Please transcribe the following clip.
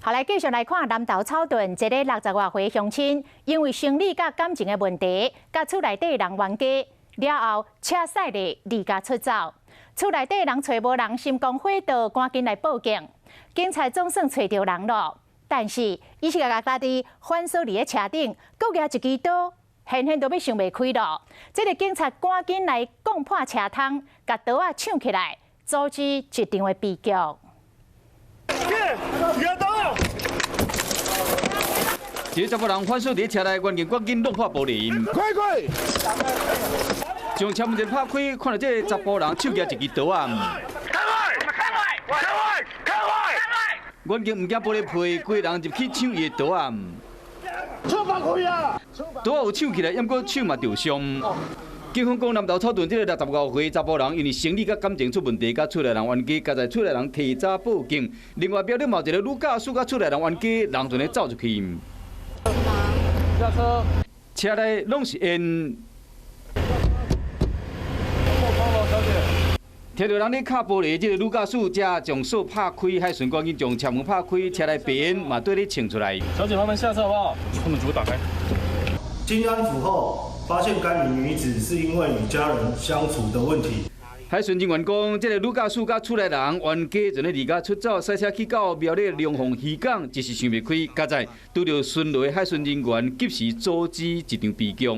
后来继续来看南投草屯一个60多岁乡亲，因为生理甲感情的问题，甲厝内底人冤家，了后车驶的离家出走。厝内底人找无人，心肝火烧，赶紧来报警。警察总算找到人了，但是伊是家己反锁伫个车顶，搁举一支刀，现都要想袂开了。这个警察赶紧来攻破车窗，甲刀啊抢起来，阻止一场的悲剧。一个查甫人反锁伫车内，原警赶紧弄破玻璃，快！将车门一拍开，看到这个查甫人手举一支刀啊！原警唔惊玻璃碎，规人入去抢伊的刀啊！手放开啊！刀有抢起来，不过手嘛受伤。警方讲，南投草屯这个65岁查甫人，因为生理甲感情出问题，甲厝内人冤家，加在厝内人提早报警。另外，标了嘛一个女驾驶甲厝内人冤家，人就咧走出去。下车。车内拢是烟。听到人咧敲玻璃，这个女驾驶才将锁拍开，海顺赶紧将车门拍开，车内白烟嘛对咧冲出来。小姐，慢慢下车好不好？后门全部打开。经安抚后，发现该名女子是因为与家人相处的问题。海巡人员讲，这个女驾驶甲厝内人冤家就咧离家出走，驶车去到苗栗龙凤渔港，一时想袂开，加在拄着巡逻海巡人员及时阻止一场悲剧。